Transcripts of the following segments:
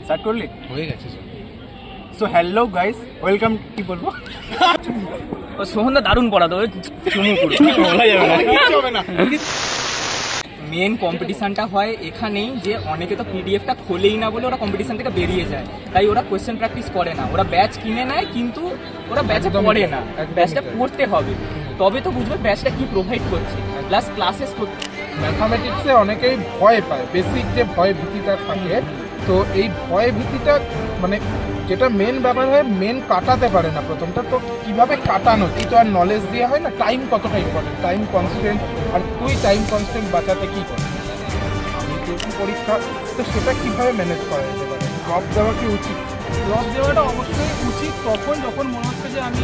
Start করলি? হয়ে গেছে। So hello guys, welcome. কি বলবো, সোহনদা দারুণ পড়াতো, মেন কম্পিটিশনটা হয় এখানেই যে অনেকে তো পিডিএফটা খোলেই না বলে ওরা কম্পিটিশন থেকে বেরিয়ে যায়, তাই ওরা কোয়েশ্চেন প্র্যাকটিস করে না, ওরা ব্যাচ কিনে নেয় কিন্তু ওরা ব্যাচে পড়ে না। ব্যাচটা পড়তে হবে তবে তো বুঝবে ব্যাচটা কি প্রোভাইড করছে, প্লাস ক্লাসেস করতে। ম্যাথামেটিক্সে অনেকেই ভয় পায়, বেসিক যে ভয় ভীতিটা থাকে, তো এই ভয় ভীতিটা মানে যেটা মেন ব্যাপার হয়, মেন কাটাতে পারে না প্রথমটা। তো কিভাবে কাটানো, এই তো আর নলেজ দিয়ে হয় না। টাইম কতটা ইম্পর্টেন্ট, টাইম কনস্ট্যান্ট, আর তুই টাইম কনস্ট্যান্ট বাঁচাতে কী করছিস? আমি যেরকম পরীক্ষা, তো সেটা কীভাবে ম্যানেজ করা যেতে পারে? ড্রপ দেওয়া কি উচিত? ড্রপ দেওয়াটা অবশ্যই উচিত যখন মনে হচ্ছে যে আমি।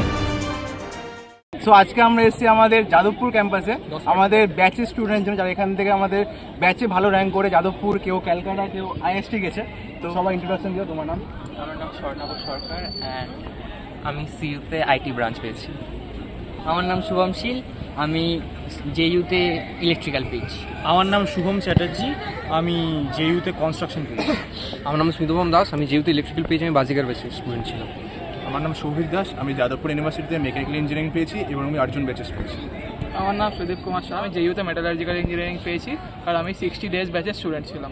সো আজকে আমরা এসেছি আমাদের যাদবপুর ক্যাম্পাসে আমাদের ব্যাচের স্টুডেন্ট জন্য, যারা এখান থেকে আমাদের ব্যাচে ভালো র্যাঙ্ক করে যাদবপুর, কেউ ক্যালকাটা, কেউ আইএসটি গেছে। তো সবাই ইন্ট্রোডাকশন দিও। তোমার নাম? আমার নাম স্বর্ণাভ সরকার অ্যান্ড আমি সিইউতে আইটি ব্রাঞ্চ পেয়েছি। আমার নাম শুভমশীল, আমি জেইউতে ইলেকট্রিক্যাল পেয়েছি। আমার নাম শুভম চ্যাটার্জি, আমি জেইউতে কনস্ট্রাকশন পেয়েছি। আমার নাম স্মিতম দাস, আমি জেইউতে ইলেকট্রিক্যাল পেয়েছি, আমি বাজিগার ব্যাচের স্টুডেন্ট ছিলাম। আমার নাম সৌভিক দাস, আমি যাদবপুর ইউনিভার্সিটিতে মেকানিক্যাল ইঞ্জিনিয়ারিং পেয়েছি এবং আমি আর্জুন ব্যাচেস পেয়েছি। আমার নাম সুদীপ কুমার শাহ, আমি জেইউতে মেটালার্জিক্যাল ইঞ্জিনিয়ারিং পেয়েছি আর আমি 60 ডেজ ব্যাচের স্টুডেন্ট ছিলাম।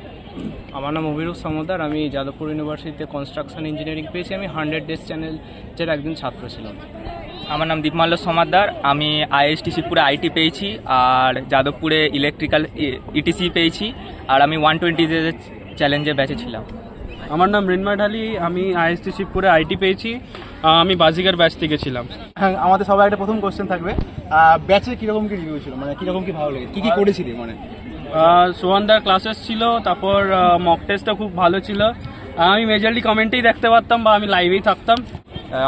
আমার নাম অভিরূপ সমদার, আমি যাদবপুর ইউনিভার্সিটিতে কনস্ট্রাকশন ইঞ্জিনিয়ারিং পেয়েছি, আমি 100 ডেজ চ্যানেলের একজন ছাত্র ছিলাম। আমার নাম দীপমাল্য সমাদ্দার, আমি আইএসটি শিবপুরে আইটি পেয়েছি আর যাদবপুরে ইলেকট্রিক্যাল ইটিসি পেয়েছি আর আমি 120 ডেজের চ্যালেঞ্জের ব্যাচে ছিলাম। আমার নাম রিনময় ঢালি, আমি আইএসটি শিবপুরে আইটি পেয়েছি, আমি বাজিগার ব্যাচ থেকে ছিলাম। হ্যাঁ, আমাদের সবাই একটা প্রথম কোশ্চেন থাকবে, ব্যাচে কিরকম কি রিভিউ ছিল, মানে কিরকম কি ভালো লেগে, কি কি করেছিলি? মানে সোহানদার ক্লাসেস ছিল, তারপর মক টেস্টটা খুব ভালো ছিল। আমি মেজরলি কমেন্টেই দেখতে পারতাম বা আমি লাইভেই থাকতাম।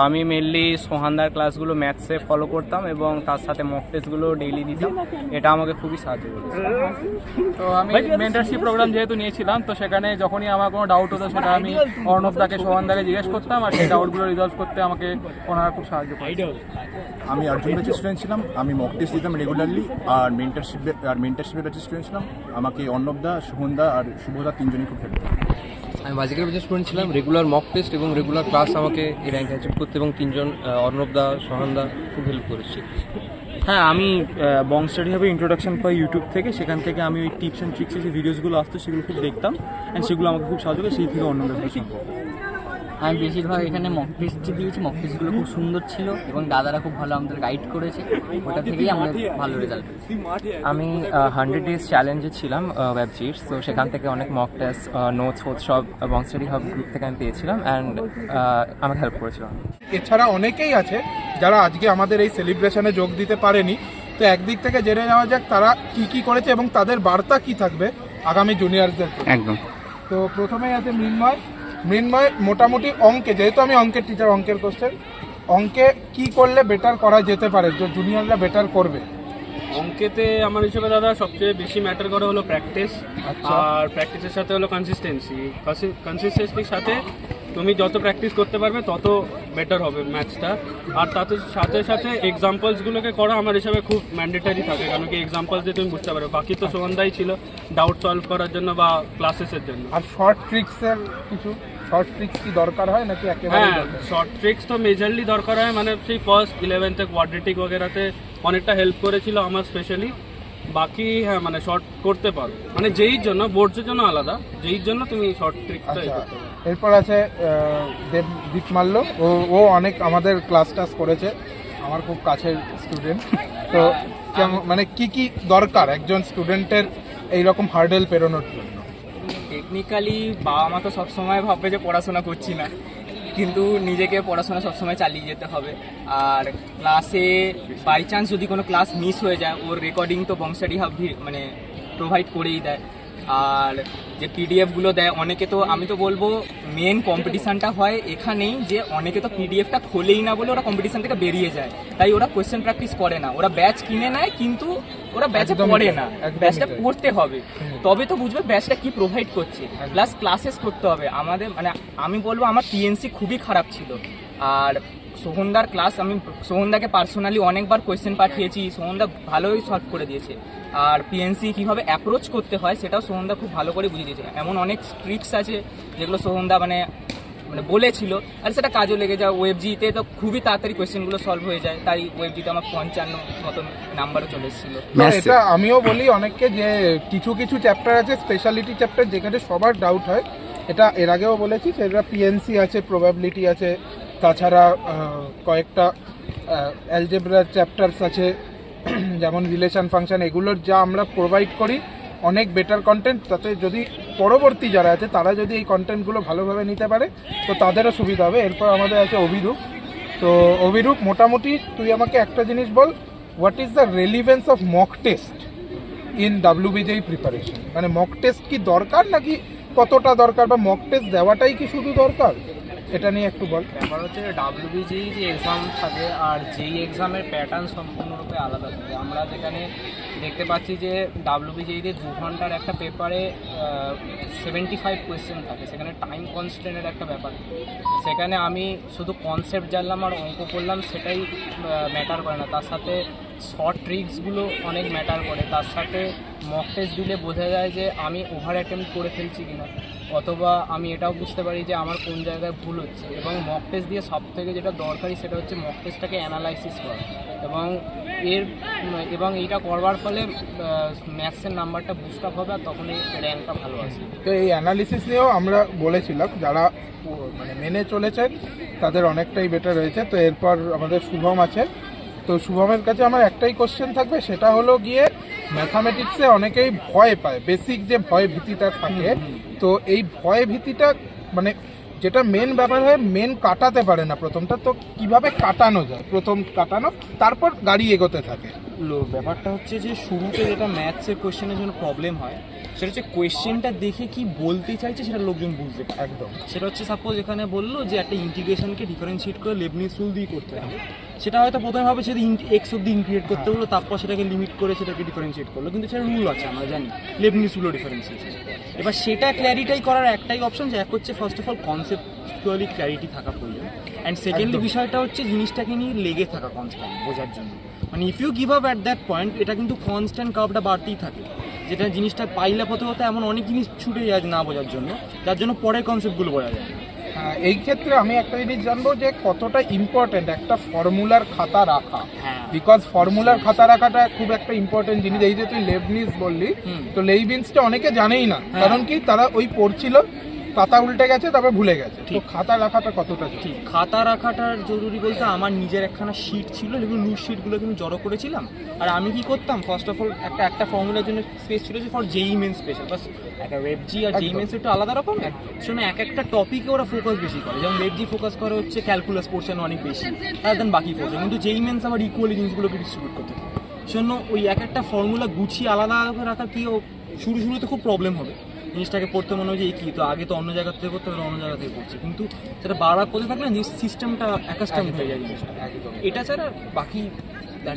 আমি মেনলি সোহানদার ক্লাসগুলো ম্যাথসে ফলো করতাম এবং তার সাথে মক টেস্টগুলো ডেইলি দিতাম, এটা আমাকে খুবই সাহায্য করেছে। তো আমি মেন্টরশিপ প্রোগ্রাম যেহেতু নিয়েছিলাম, তো সেখানে যখনই আমার কোনো ডাউট হতো সেটা আমি অর্ণবদাকে, সোহানদাকে জিজ্ঞেস করতাম আর সেই ডাউটগুলো রিজলভ করতে আমাকে ওনারা খুব সাহায্য করে। আমি আর্জুন ব্যাচের স্টুডেন্ট ছিলাম, আমি মক টেস্ট দিতাম রেগুলারলি, আর মেন্টারশিপের ব্যাচের স্টুডেন্ট ছিলাম। আমাকে অর্ণবদা, শুভনদা আর শুভদা তিনজনই খুব হেল্প করে। আমি বাজিগার ব্যাচের স্টুডেন্ট ছিলাম, রেগুলার মক টেস্ট এবং রেগুলার ক্লাস আমাকে এই র্যাঙ্ক অ্যাচিভ করতে এবং তিনজন অর্ণবদা, সোহানদা খুব হেল্প করেছে। হ্যাঁ, আমি BongStudyHub ইন্ট্রোডাকশন পাই ইউটিউব থেকে, সেখান থেকে আমি ওই টিপস অ্যান্ড ট্রিক্সের যে ভিডিওসগুলো আসতো সেগুলো খুব দেখতাম অ্যান্ড সেগুলো আমাকে খুব সাহায্য করে, সেই থেকে অন্য সম্পর্ক। আমি বেশিরভাগ এখানে মক টেস্ট দিয়েছি, মক টেস্টগুলো খুব সুন্দর ছিল এবং দাদারা খুব ভালো আমাদের গাইড করেছে, ওটা থেকেই আমাদের ভালো রেজাল্ট। আমি 100 ডেজ চ্যালেঞ্জে ছিলাম ওয়েবজির, তো সেখান থেকে অনেক মক টেস্ট, নোটস সব BongStudyHub গ্রুপ থেকে আমি পেয়েছিলাম অ্যান্ড আমাকে হেল্প করেছিল। এছাড়া অনেকেই আছে যারা আজকে আমাদের এই সেলিব্রেশনে যোগ দিতে পারেনি, তো একদিক থেকে জেনে নেওয়া যাক তারা কি কি করেছে এবং তাদের বার্তা কি থাকবে আগামী জুনিয়রদের। একদম। তো প্রথমেই আছে মৃন্ময়, মোটামুটি অঙ্কে, যেহেতু আমি অঙ্কের টিচার, অঙ্কের কোশ্চেন, অঙ্কে কি করলে বেটার করা যেতে পারে, যে জুনিয়ররা বেটার করবে? অঙ্কেতে আমার হিসেবে দাদা সবচেয়ে বেশি ম্যাটার করে হলো প্র্যাকটিস, আর প্র্যাকটিসের সাথে হলো কনসিস্টেন্সির সাথে তুমি যত প্র্যাকটিস করতে পারবে তত বেটার হবে ম্যাথসটা। আর তার সাথে সাথে এক্সাম্পলসগুলোকে করা আমার হিসাবে খুব ম্যান্ডেটারি থাকে, কারণ কি এক্সাম্পলস দিয়ে তুমি বুঝতে পারবে। বাকি তো সোহানদাই ছিল ডাউট সলভ করার জন্য বা ক্লাসেসের জন্য। আর শর্ট ট্রিক্সের কিছু শর্ট ট্রিক্স কি দরকার হয় নাকি একেবারে? হ্যাঁ, শর্ট ট্রিক্স তো মেজরলি দরকার হয়, মানে সেই ফার্স্ট 11th কোয়াড্রেটিক বগেরাতে অনেকটা হেল্প করেছিল আমার স্পেশালি। বাকি হ্যাঁ, মানে শর্ট করতে পারো, মানে যেইর জন্য, বোর্ডসের জন্য আলাদা, যেইর জন্য তুমি শর্ট ট্রিকটা। এরপর আছে দীপমাল্য, ও অনেক আমাদের ক্লাস টাস করেছে, আমার খুব কাছের স্টুডেন্ট। তো মানে কি কি দরকার একজন স্টুডেন্টের এইরকম হার্ডেল পেরোনোর জন্য? টেকনিক্যালি বাবা মা তো সবসময় ভাববে যে পড়াশোনা করছি না, কিন্তু নিজেকে পড়াশোনা সবসময় চালিয়ে যেতে হবে। আর ক্লাসে বাই চান্স যদি কোনো ক্লাস মিস হয়ে যায়, ওর রেকর্ডিং তো BongStudyHub মানে প্রোভাইড করেই দেয়। আর যে পিডিএফগুলো দেয়, অনেকে তো, আমি তো বলবো মেন কম্পিটিশানটা হয় এখানেই যে অনেকে তো পিডিএফটা খোলেই না বলে ওরা কম্পিটিশান থেকে বেরিয়ে যায়, তাই ওরা কোয়েশ্চেন প্র্যাকটিস করে না, ওরা ব্যাচ কিনে নেয় কিন্তু ওরা ব্যাচে পড়ে না। ব্যাচটা পড়তে হবে তবে তো বুঝবে ব্যাচটা কি প্রোভাইড করছে, প্লাস ক্লাসেস করতে হবে। আমাদের মানে আমি বলবো আমার টিএনসি খুবই খারাপ ছিল। আর সোহনদার ক্লাস, আমি সোহনদাকে পার্সোনালি অনেকবার কোয়েশ্চেন পাঠিয়েছি, সোহনদা ভালোই সলভ করে দিয়েছে। আর পিএনসি কীভাবে অ্যাপ্রোচ করতে হয় সেটাও সোহনদা খুব ভালো করে বুঝিয়ে দিয়েছে। এমন অনেক ট্রিক্স আছে যেগুলো সোহনদা মানে বলেছিল, আর সেটা কাজও লেগে যায়। ওয়েবজিতে তো খুবই তাড়াতাড়ি কোয়েশ্চেনগুলো সলভ হয়ে যায়, তাই ওয়েবজিতে আমার 55 মতন নাম্বারও চলে এসেছিল। এটা আমিও বলি অনেককে যে কিছু কিছু চ্যাপ্টার আছে স্পেশালিটি চ্যাপ্টার যেখানে সবার ডাউট হয়, এটা এর আগেও বলেছি, সেটা পিএনসি আছে, প্রবাবিলিটি আছে, তাছাড়া কয়েকটা অ্যালজেব্রার চ্যাপ্টারস আছে যেমন রিলেশন ফাংশন, এগুলোর যা আমরা প্রোভাইড করি অনেক বেটার কন্টেন্ট। তাতে যদি পরবর্তী যারা আছে তারা যদি এই কন্টেন্টগুলো ভালোভাবে নিতে পারে তো তাদেরও সুবিধা হবে। এরপর আমাদের আছে অভিরূপ। তো অভিরূপ, মোটামুটি তুই আমাকে একটা জিনিস বল, what is the relevance of mock test in WBJEE preparation? মানে মক টেস্ট কি দরকার নাকি কতটা দরকার, বা মক টেস্ট দেওয়াটাই কি শুধু দরকার, এটা নিয়ে একটু বল। ব্যাপার হচ্ছে WBJEE যে এক্সাম থাকে আর যেই এক্সামের প্যাটার্ন সম্পূর্ণরূপে আলাদা থাকে। আমরা যেখানে দেখতে পাচ্ছি যে WBJEE-তে 2 ঘন্টার একটা পেপারে 75 কোয়েশ্চেন থাকে, সেখানে টাইম কনস্ট্রেন্টের একটা ব্যাপার। সেখানে আমি শুধু কনসেপ্ট জানলাম আর অঙ্ক করলাম সেটাই ম্যাটার করে না, তার সাথে শর্ট ট্রিক্সগুলো অনেক ম্যাটার করে। তার সাথে মক টেস্ট দিলে বোঝা যায় যে আমি ওভার অ্যাটেম্প্ট করে ফেলছি কিনা, অথবা আমি এটাও বুঝতে পারি যে আমার কোন জায়গায় ভুল হচ্ছে। এবং মক টেস্ট দিয়ে সবথেকে যেটা দরকারি সেটা হচ্ছে মক টেস্টটাকে অ্যানালাইসিস করা, এবং এইটা করবার ফলে ম্যাথসের নাম্বারটা বুস্ট আপ হবে আর তখন এই র্যাঙ্কটা ভালো আসবে। তো এই অ্যানালিসিস নিয়েও আমরা বলেছিলাম, যারা মানে মেনে চলেছেন তাদের অনেকটাই বেটার হয়েছে। তো এরপর আমাদের শুভম আছে। তো শুভমের কাছে আমার একটাই কোশ্চেন থাকবে, সেটা হলো গিয়ে ম্যাথামেটিক্সে অনেকেই ভয় পায়, বেসিক যে ভয় ভীতিটা থাকে, তো এই ভয় ভীতিটা মানে যেটা মেন ব্যাপার হয় মেন কাটাতে পারে না প্রথমটা, তো কিভাবে কাটানো যায়, প্রথম কাটানো তারপর গাড়ি এগোতে থাকে। ব্যাপারটা হচ্ছে যে শুরুতে যেটা ম্যাথসের কোয়েশ্চেনের জন্য প্রবলেম হয় সেটা হচ্ছে কোয়েশ্চেনটা দেখে কি বলতে চাইছে সেটা লোকজন বুঝতে পারে। একদম সেটা হচ্ছে সাপোজ এখানে বললো যে একটা ইন্টিগ্রেশনকে ডিফারেন্সিয়েট করে লেবনিজ রুল দিয়ে করতে হবে, সেটা হয়তো প্রথমে ভাবে সেটা এক্স অব্দি ইনক্রিয়েট করতে হলো, তারপর সেটাকে লিমিট করে সেটাকে ডিফারেন্সিয়েট করলো, কিন্তু সেটা রুল আছে আমরা জানি, লেবনিজ রুলও ডিফারেন্সিয়েশন। এবার সেটা ক্ল্যারিটাই করার একটাই অপশন, যে এক হচ্ছে ফার্স্ট অফ অল কনসেপ্টুয়ালি ক্ল্যারিটি থাকা প্রয়োজন, অ্যান্ড সেকেন্ডলি বিষয়টা হচ্ছে জিনিসটাকে নিয়ে লেগে থাকা কনস্ট্যান্ট বোঝার জন্য। মানে if you give up at that point, এটা কিন্তু কনস্ট্যান্ট কার্ভটা বাড়তেই থাকে, যেটা জিনিসটা পাইলে হতে হতে এমন অনেক জিনিস ছুটে যায় না বোঝার জন্য, যার জন্য পরের কনসেপ্টগুলো বোঝা যায়। এই ক্ষেত্রে আমি একটা জিনিস জানবো যে কতটা ইম্পর্টেন্ট একটা ফর্মুলার খাতা রাখা, বিকজ ফর্মুলার খাতা রাখাটা খুব একটা ইম্পর্টেন্ট জিনিস। এই যে তুই লেবনিজ বললি, তো লেইবিনসটা অনেকে জানেই না, কারণ কি তারা ওই পড়ছিল, খাতা উল্টে গেছে, তারপর ভুলে গেছে। তো খাতা রাখাটা কতটা ঠিক? খাতা রাখাটার জরুরি বলতে আমার নিজের একখানা শিট ছিল, যেগুলো লুজ শিটগুলো আমি জড়ো করেছিলাম, আর আমি কি করতাম ফার্স্ট অফ অল একটা ফর্মুলার জন্য স্পেস ছিল যে ফর JEE মেন্স স্পেশাল, বাস একটা WebG আর JEE মেন্স একটু আলাদা রকম, শোনো এক একটা টপিকে ওরা ফোকাস বেশি করে, যেমন WebG ফোকাস করে হচ্ছে ক্যালকুলাস পোর্শন অনেক বেশি রাদার দেন বাকি পোর্শন, কিন্তু JEE মেন্স আমার ইকুয়ালি জিনিসগুলোকে ডিস্ট্রিবিউট করতে থাকে। শোনো ওই এক একটা ফর্মুলা গুছিয়ে আলাদা আলাদা রাখা কি শুরুতে খুব প্রবলেম হবে, জিনিসটাকে পড়তে মনে হয় যে কি, তো আগে তো অন্য জায়গা থেকে করতে হবে, অন্য জায়গা থেকে পড়ছে, কিন্তু সেটা বারবার করতে থাকলে না সিস্টেমটা অ্যাকাস্টম হয়ে যায় জিনিসটা। এটা ছাড়া বাকি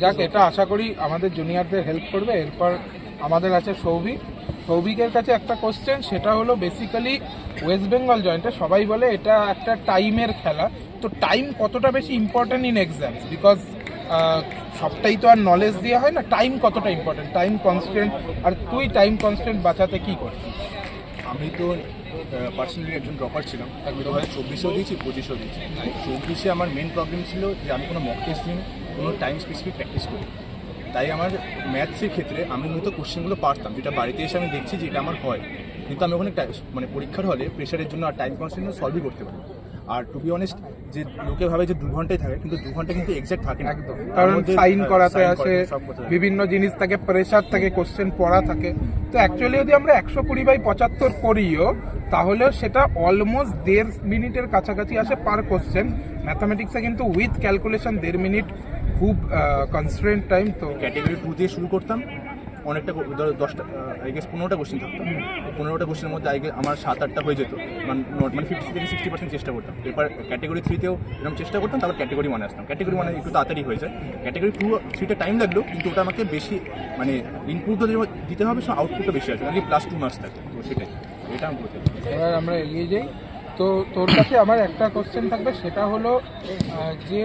যাক, এটা আশা করি আমাদের জুনিয়রদের হেল্প করবে। এরপর আমাদের আছে সৌভিকের কাছে একটা কোশ্চেন, সেটা হলো বেসিক্যালি ওয়েস্ট বেঙ্গল জয়েন্টে সবাই বলে এটা একটা টাইমের খেলা, তো টাইম কতটা বেশি ইম্পর্টেন্ট ইন এক্সামস, বিকজ সবটাই তো আর নলেজ দিয়ে হয় না, টাইম কতটা ইম্পর্টেন্ট, টাইম কনস্ট্যান্ট, আর তুই টাইম কনস্ট্যান্ট বাঁচাতে কি করছিস? আমি তো পার্সোনালি একজন ড্রপার ছিলাম, 2024-এও দিয়েছি, 25-এও দিয়েছি। 24-এ আমার মেন প্রবলেম ছিল যে আমি কোনো মক টেস্ট দিন কোনো টাইম স্পেসিফিক প্র্যাকটিস করি, তাই আমার ম্যাথসের ক্ষেত্রে আমি হয়তো কোশ্চেনগুলো পারতাম, যেটা বাড়িতে এসে আমি দেখছি যে এটা আমার হয়, কিন্তু আমি ওখানে মানে পরীক্ষার হলে প্রেশারের জন্য আর টাইম কনস্ট্যান্ট সলভই করতে পারি। আর টু বি অনেস্ট, যে লোকে ভাবে যে 2 ঘন্টায় থাকে, কিন্তু 2 ঘন্টা কিন্তু এক্সাক্ট থাকে না, একদম, কারণ সাইন করাতে আসে, বিভিন্ন জিনিস থাকে, প্রেশার থাকে, কোশ্চেন পড়া থাকে। তো অ্যাকচুয়ালি যদি আমরা 120/75 করিও তাহলেও সেটা অলমোস্ট 1.5 মিনিটের কাছাকাছি আসে পার কোশ্চেন। ম্যাথামেটিক্সে কিন্তু উইথ ক্যালকুলেশন 1.5 মিনিট খুব কনস্ট্রেন্ট টাইম। তো ক্যাটেগরি 2 দিয়ে শুরু করতাম, অনেকটা 10টা 15টা কোশ্চেন থাকতো, 15টা কোশ্চেনের মধ্যে আমার 7-8টা হয়ে যেত, মানে 50 থেকে 60% চেষ্টা করতাম। এরপর ক্যাটেগরি 3-তেও এরকম চেষ্টা করতাম, তারপর ক্যাটেগরি 1-এ আসতাম। ক্যাটেগরি 1-এ একটু তাড়াতাড়ি হয়ে যায়, ক্যাটেগরি 2-3টা টাইম লাগলো, কিন্তু ওটা আমাকে বেশি মানে ইনপুটও দিতে হবে, সো আউটপুটটা বেশি আসবে, নাকি +2 মার্কস থাকে, তো সেটাই এটা আমি বলতে চাই। এবার আমরা এগিয়ে যাই। তো তোর কাছে আমার একটা কোশ্চেন থাকবে, সেটা হলো যে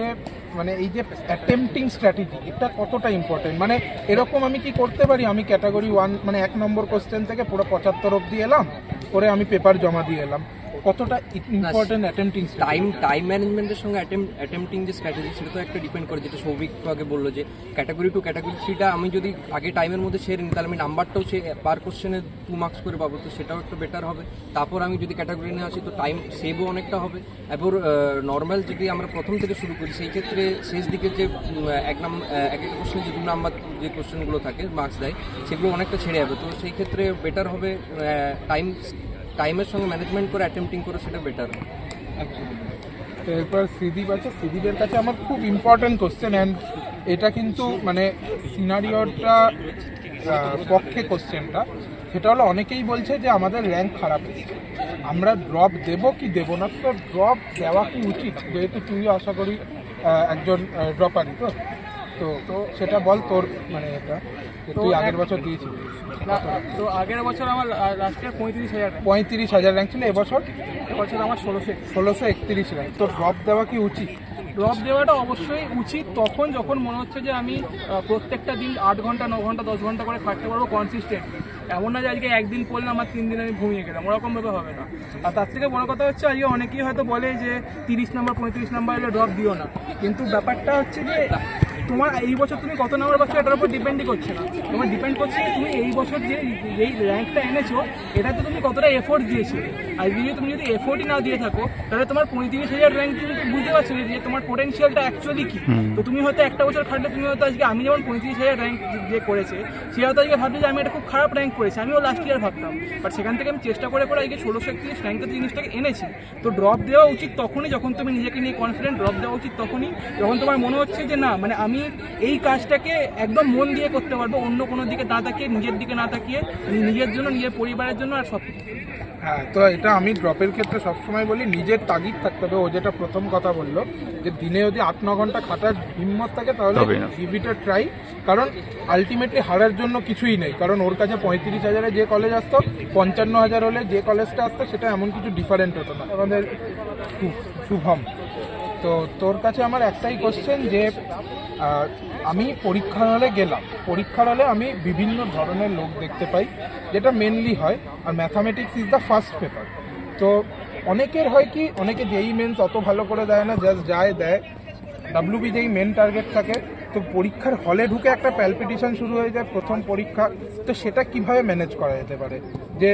মানে এই যে অ্যাটেম্পটিং স্ট্র্যাটেজি, এটা কতটা ইম্পর্টেন্ট? মানে এরকম আমি কি করতে পারি, আমি ক্যাটাগরি 1 মানে 1 নম্বর কোশ্চেন থেকে পুরো 75 অবধি এলাম, করে আমি পেপার জমা দিয়ে এলাম, কতটা ইম্পর্টেন্ট অ্যাটেম্পটিং টাইম ম্যানেজমেন্টের সঙ্গে অ্যাটেম্পটিং যে স্ট্র্যাটেজি সেটা তো একটা ডিপেন্ড করে, যেটা সৌভিক আগে বললো যে ক্যাটাগরি 2 ক্যাটাগরি 3টা আমি যদি আগে টাইমের মধ্যে সেরে নিই তাহলে আমি নাম্বারটাও সে পার কোশ্চেনে 2 মার্কস করে পাবো, তো সেটাও একটু বেটার হবে। তারপর আমি যদি ক্যাটাগরি নিয়ে আসি তো টাইম সেভও অনেকটা হবে। এরপর নর্মাল যদি আমরা প্রথম থেকে শুরু করি সেই ক্ষেত্রে শেষ দিকে যে এক একটা কোশ্চেনে যে 2 নাম্বার যে কোশ্চেনগুলো থাকে মার্কস দেয় সেগুলো অনেকটা ছেড়ে যাবে, তো সেই ক্ষেত্রে বেটার হবে টাইমের সঙ্গে ম্যানেজমেন্ট করে অ্যাটেম্পটিং করে, সেটা বেটার হবে। তো এরপর শ্রীদীপ আছে, শ্রীদীপের কাছে আমার খুব ইম্পর্টেন্ট কোশ্চেন, অ্যান্ড এটা কিন্তু মানে সিনারিওটা পক্ষে কোশ্চেনটা, সেটা হলো অনেকেই বলছে যে আমাদের র্যাঙ্ক খারাপ এসেছে, আমরা ড্রপ দেবো কি দেবো না। তো ড্রপ দেওয়া কি উচিত, যেহেতু তুইও আশা করি একজন ড্রপারই, তো সেটা বল তোর মানে এটা তুই আগের বছর দিয়েছিলি। তো আগের বছর আমার লাস্ট ইয়ার 35,000 র্যাঙ্ক ছিল, এবছর আমার 1631 র্যাঙ্ক। তো ড্রপ দেওয়া কি উচিত? ড্রপ দেওয়াটা অবশ্যই উচিত তখন যখন মনে হচ্ছে যে আমি প্রত্যেকটা দিন 8 ঘন্টা 9 ঘন্টা 10 ঘন্টা করে খাটতে পারবো কনসিস্টেন্ট। এমন না যে আজকে একদিন পড়লে আমার 3 দিন আমি ঘুমিয়ে গেলাম, ওরকমভাবে হবে না। আর তার থেকে বড় কথা হচ্ছে আজকে অনেকেই হয়তো বলে যে 30 নাম্বার 35 নাম্বার এলে ড্রপ দিও না, কিন্তু ব্যাপারটা হচ্ছে যে তোমার এই বছর তুমি কত নাম্বার পাচ্ছ এটার উপর ডিপেন্ডই করছে না, তোমার ডিপেন্ড করছে তুমি এই বছর যে যেই র্যাঙ্কটা এনেছো এটাতে তুমি কতটা এফোর্ট দিয়েছো। আর যদি তুমি যদি এফোর্টই না দিয়ে থাকো তাহলে তোমার 35,000 র্যাঙ্ক তুমি বুঝতে পারছো যে তোমার পোটেনশিয়ালটা অ্যাকচুয়ালি কি। তো তুমি হয়তো একটা বছর খাটলে তুমি হয়তো আজকে আমি যেমন 35,000 র্যাঙ্ক যে করেছে সে হয়তো আজকে ভাবছে যে আমি একটা খুব খারাপ র্যাঙ্ক করেছি, আমিও লাস্ট ইয়ার ভাবতাম, বাট সেখান থেকে আমি চেষ্টা করে আজকে 1631 র্যাঙ্কের জিনিসটাকে এনেছি। তো ড্রপ দেওয়া উচিত তখনই যখন তুমি নিজেকে নিয়ে কনফিডেন্ট, ড্রপ দেওয়া উচিত তখনই যখন তোমার মনে হচ্ছে যে না মানে আমি এই কাজটাকে একদম মন দিয়ে করতে পারবো, অন্য কোনো দিকে না তাকিয়ে, নিজের দিকে না তাকিয়ে, নিজের জন্য, নিজের পরিবারের জন্য আর সব কিছু। হ্যাঁ, তো এটা আমি ড্রপের ক্ষেত্রে সবসময় বলি নিজের তাগিদ থাকতে হবে। ও যেটা প্রথম কথা বললো যে দিনে যদি 8-9 ঘন্টা খাটার হিম্মত থাকে তাহলে গিভ ইট আ ট্রাই, কারণ আলটিমেটলি হারার জন্য কিছুই নেই। কারণ ওর কাছে 35,000-এ যে কলেজ আসতো 55,000 হলে যে কলেজটা আসতো সেটা এমন কিছু ডিফারেন্ট হতো না। আমাদের শুভম, তো তোর কাছে আমার একটাই কোশ্চেন যে আমি পরীক্ষার হলে গেলাম, পরীক্ষার হলে আমি বিভিন্ন ধরনের লোক দেখতে পাই, যেটা মেনলি হয়, আর mathematics is the first paper. তো অনেকের হয় কি, অনেকে জেই মেন্স অত ভালো করে দেয় না, জাস্ট যায় দেয়, WBJEE মেন টার্গেট থাকে, তো পরীক্ষার হলে ঢুকে একটা প্যালপিটেশন শুরু হয়ে যায় প্রথম পরীক্ষা। তো সেটা কিভাবে ম্যানেজ করা যেতে পারে, যে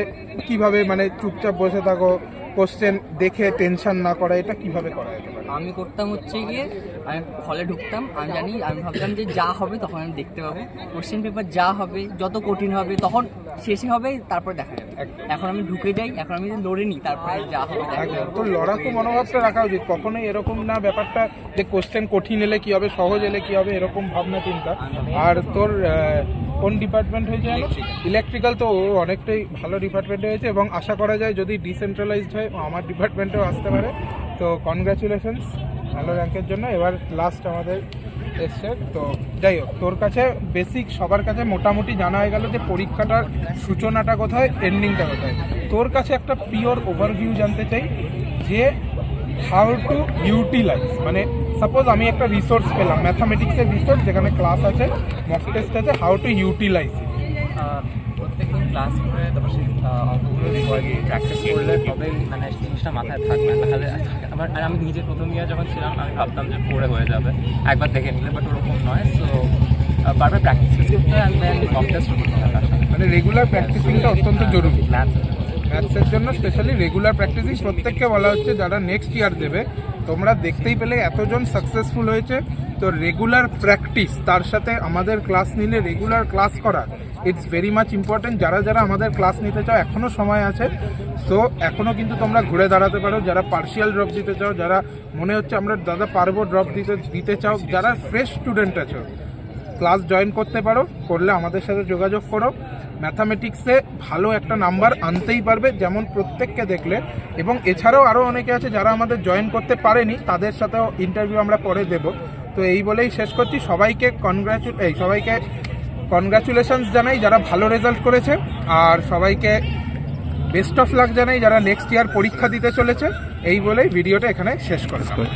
কিভাবে মানে চুপচাপ বসে থাকো, কোশ্চেন দেখে টেনশন না করা, এটা কিভাবে করা যেতে পারে? আমি করতাম হচ্ছে গিয়ে আমি হলে ঢুকতাম, আমি ভাবতাম যে যা হবে তখন আমি দেখতে পাবো, কোশ্চেন পেপার যা হবে যত কঠিন হবে তখন শেষে হবে, তারপর দেখা যাবে। এখন আমি ঢুকে যাই, এখন আমি লড়ে নিই, তারপরে যা হবে। তো লড়াকু মনোভাবটা রাখা উচিত, কখনোই এরকম না ব্যাপারটা যে কোশ্চেন কঠিন এলে কি হবে, সহজ এলে কি হবে, এরকম ভাবনা চিন্তা। আর তোর কোন ডিপার্টমেন্ট হয়েছে? ইলেকট্রিক্যাল। তো অনেকটাই ভালো ডিপার্টমেন্ট হয়েছে এবং আশা করা যায় যদি ডিসেন্ট্রালাইজড হয় আমার ডিপার্টমেন্টেও আসতে পারে। তো কনগ্রাচুলেশনস ভালো র্যাঙ্কের জন্য। এবার লাস্ট আমাদের এসছে, তো যাই হোক, তোর কাছে বেসিক সবার কাছে মোটামুটি জানা হয়ে গেল যে পরীক্ষাটার সূচনাটা কোথায়, এন্ডিংটা কোথায়। তোর কাছে একটা পিওর ওভারভিউ জানতে চাই যে হাউ টু ইউটিলাইজ, মানে সাপোজ আমি একটা রিসোর্স পেলাম, ম্যাথামেটিক্সের রিসোর্স যেখানে ক্লাস আছে, মক টেস্ট আছে, হাউ টু ইউটিলাইজ। প্রত্যেকদিন ক্লাস করে তারপর সেই অঙ্কগুলো প্র্যাকটিস করলে তবেই মানে জিনিসটা মাথায় থাকবে, তাহলে আমি নিজে প্রথম ইয়ার যখন ছিলাম আমি ভাবতাম যে পড়ে হয়ে যাবে একবার দেখে নিলে, বাট ওরকম নয়। সো বারবার প্র্যাকটিস করতে অ্যান্ড দেন মক টেস্ট করতে হবে, মানে রেগুলার প্র্যাকটিসিংটা অত্যন্ত জরুরি ম্যাথসের জন্য। স্পেশালি রেগুলার প্র্যাকটিসিং প্রত্যেককে বলা হচ্ছে যারা নেক্সট ইয়ার দেবে, তোমরা দেখতেই পেলে এতজন সাকসেসফুল হয়েছে। তো রেগুলার প্র্যাকটিস, তার সাথে আমাদের ক্লাস নিলে রেগুলার ক্লাস করা, ইটস ভেরি মাচ ইম্পর্টেন্ট। যারা যারা আমাদের ক্লাস নিতে চাও এখনও সময় আছে, সো এখনও কিন্তু তোমরা ঘুরে দাঁড়াতে পারো। যারা পার্শিয়াল ড্রপ দিতে চাও, যারা মনে হচ্ছে আমরা দাদা পারবো ড্রপ দিতে চাও, যারা ফ্রেশ স্টুডেন্ট আছো, ক্লাস জয়েন করতে পারো, করলে আমাদের সাথে যোগাযোগ করো। ম্যাথামেটিক্সে ভালো একটা নাম্বার আনতেই পারবে, যেমন প্রত্যেককে দেখলে। এবং এছাড়াও আরও অনেকে আছে যারা আমাদের জয়েন করতে পারেনি, তাদের সাথেও ইন্টারভিউ আমরা পরে দেব। তো এই বলেই শেষ করছি। সবাইকে কনগ্রাচুলেশনস জানাই যারা ভালো রেজাল্ট করেছে, আর সবাইকে বেস্ট অফ লাক জানাই যারা নেক্সট ইয়ার পরীক্ষা দিতে চলেছে। এই বলেই ভিডিওটা এখানে শেষ করছি।